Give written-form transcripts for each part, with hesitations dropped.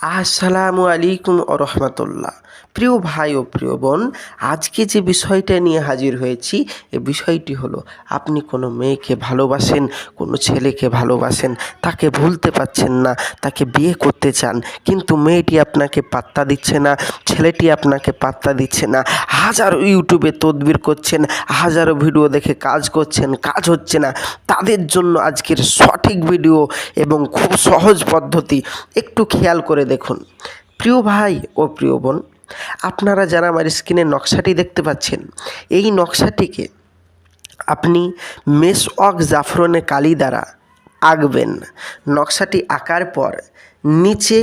আসসালামু আলাইকুম ও রহমতুল্লাহ। প্রিয় ভাই ও প্রিয় বোন, আজকে যে বিষয়টা নিয়ে হাজির হয়েছি, এ বিষয়টি হলো আপনি কোনো মেয়েকে ভালোবাসেন, কোনো ছেলেকে ভালোবাসেন, তাকে ভুলতে পারছেন না, তাকে বিয়ে করতে চান, কিন্তু মেয়েটি আপনাকে পাত্তা দিচ্ছে না, ছেলেটি আপনাকে পাত্তা দিচ্ছে না। হাজারো ইউটিউবে তদবির করছেন, হাজারো ভিডিও দেখে কাজ করছেন, কাজ হচ্ছে না। তাদের জন্য আজকের সঠিক ভিডিও এবং খুব সহজ পদ্ধতি, একটু খেয়াল করে দেখুন। প্রিয় ভাই ও প্রিয় বোন, আপনারা যারা আমার স্ক্রিনে নকশাটি দেখতে পাচ্ছেন, এই নকশাটিকে আপনি মেসওয়াক জাফরানে কালি দ্বারা আঁকবেন। নকশাটি আঁকার পর নিচে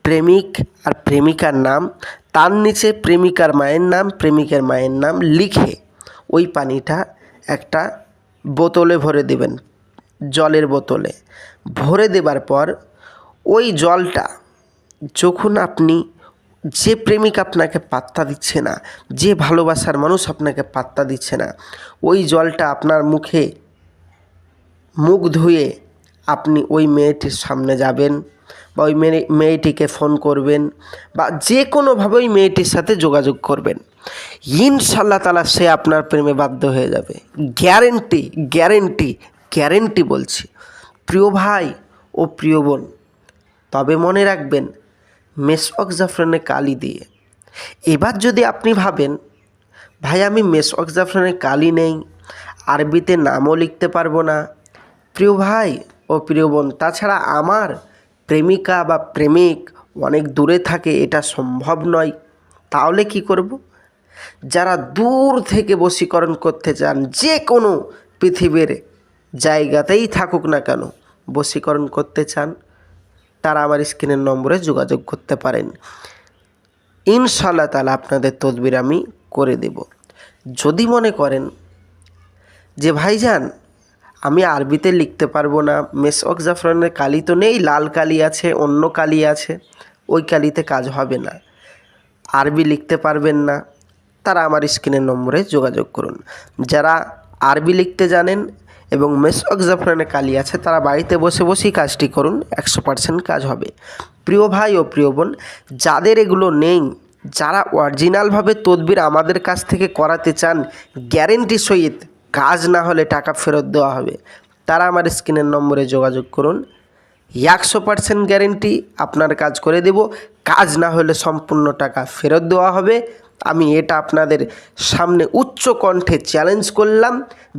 প্রেমিক আর প্রেমিকার নাম, তার নিচে প্রেমিকার মায়ের নাম, প্রেমিকের মায়ের নাম লিখে ওই পানিটা একটা বোতলে ভরে দেবেন, জলের বোতলে ভরে দেবার পর ওই জলটা যখন আপনি, যে প্রেমিক আপনাকে পাত্তা দিচ্ছে না, যে ভালোবাসার মানুষ আপনাকে পাত্তা দিচ্ছে না, ওই জলটা আপনার মুখ ধুয়ে আপনি ওই মেয়েটির সামনে যাবেন বা ওই মেয়েটিকে ফোন করবেন বা যে কোনোভাবে ওই মেয়েটির সাথে যোগাযোগ করবেন। ইনশাআল্লাহ তাআলা সে আপনার প্রেমে বাধ্য হয়ে যাবে। গ্যারেন্টি গ্যারেন্টি গ্যারেন্টি বলছি। প্রিয় ভাই ও প্রিয় বোন, তবে মনে রাখবেন মেসওয়াক জাফরানে কালি দিয়ে। এবার যদি আপনি ভাবেন ভাই আমি মেসওয়াক জাফরানে কালি নেই, আরবিতে নামও লিখতে পারবো না, প্রিয় ভাই ও প্রিয় বোন, তাছাড়া আমার প্রেমিকা বা প্রেমিক অনেক দূরে থাকে, এটা সম্ভব নয়, তাহলে কি করব? যারা দূর থেকে বশীকরণ করতে চান, যে কোনো পৃথিবীর জায়গাতেই থাকুক না কেন, বশীকরণ করতে চান, তারা আমার স্ক্রিনের নম্বরে যোগাযোগ করতে পারেন। ইনশাআল্লাহ তাআলা আপনাদের তদবির আমি করে দেব। যদি মনে করেন যে ভাইজান আমি আরবিতে লিখতে পারবো না, মেসওয়াক জাফরানের কালি তো নেই, লাল কালি আছে, অন্য কালি আছে, ওই কালিতে কাজ হবে না, আরবি লিখতে পারবেন না, তারা আমার স্ক্রিনের নম্বরে যোগাযোগ করুন। যারা আরবি লিখতে জানেন এবং মেসওয়াক জাফরানে কালি আছে, তারা বাড়িতে বসে বসেই কাজটি করুন, 100% কাজ হবে। প্রিয় ভাই ও প্রিয় বোন, যাদের এগুলো নেই, যারা অরিজিনালভাবে তদবির আমাদের কাছ থেকে করাতে চান, গ্যারেন্টি সহিত কাজ না হলে টাকা ফেরত দেওয়া হবে, তারা আমার স্ক্রিনের নম্বরে যোগাযোগ করুন। 100% গ্যারেন্টি আপনার কাজ করে দেব, কাজ না হলে সম্পূর্ণ টাকা ফেরত দেওয়া হবে। আমি এটা আপনাদের সামনে উচ্চ কণ্ঠে চ্যালেঞ্জ করলাম,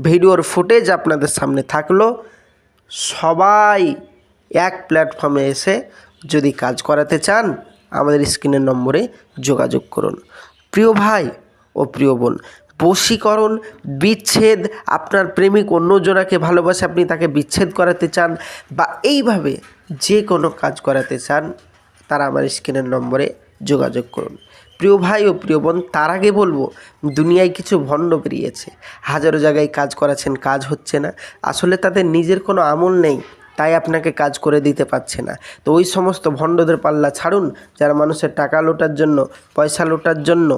ভিডিওর ফুটেজ আপনাদের সামনে থাকলো। সবাই এক প্ল্যাটফর্মে এসে যদি কাজ করাতে চান, আমাদের স্ক্রিনের নম্বরে যোগাযোগ করুন। প্রিয় ভাই ও প্রিয় বোন, বশীকরণ, বিচ্ছেদ, আপনার প্রেমিক অন্যজনাকে ভালোবাসে, আপনি তাকে বিচ্ছেদ করাতে চান বা এইভাবে যে কোনো কাজ করাতে চান, তারা আমার স্ক্রিনের নম্বরে যোগাযোগ করুন। প্রিয় ভাই ও প্রিয় বোন, তার আগে বলবো, দুনিয়ায় কিছু ভণ্ড বেরিয়েছে, হাজারো জায়গায় কাজ করাচ্ছেন, কাজ হচ্ছে না, আসলে তাদের নিজের কোনো আমল নেই, তাই আপনাকে কাজ করে দিতে পারছে না। তো ওই সমস্ত ভণ্ডদের পাল্লা ছাড়ুন, যারা মানুষের টাকা লোটার জন্য, পয়সা লোটার জন্য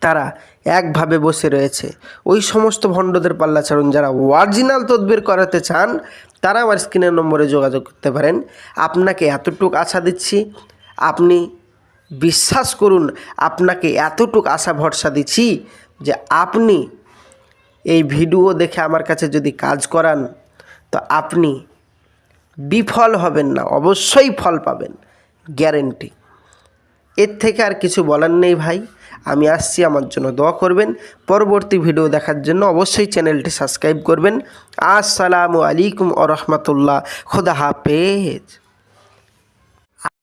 তারা একভাবে বসে রয়েছে, ওই সমস্ত ভণ্ডদের পাল্লা ছাড়ুন। যারা অরিজিনাল তদবির করাতে চান, তারা আমার স্ক্রিনের নম্বরে যোগাযোগ করতে পারেন। আপনাকে এতটুকু আশা দিচ্ছি, আপনি বিশ্বাস করুন, আপনাকে এতটুকু আশা ভরসা দিচ্ছি যে আপনি এই ভিডিও দেখে আমার কাছে যদি কাজ করান, তো আপনি বিফল হবেন না, অবশ্যই ফল পাবেন, গ্যারেন্টি। এর থেকে আর কিছু বলার নেই ভাই, আমি আসছি, আমার জন্য দোয়া করবেন। পরবর্তী ভিডিও দেখার জন্য অবশ্যই চ্যানেলটি সাবস্ক্রাইব করবেন। আসসালামু আলাইকুম ওয়া রাহমাতুল্লাহ। খোদা হাফেজ।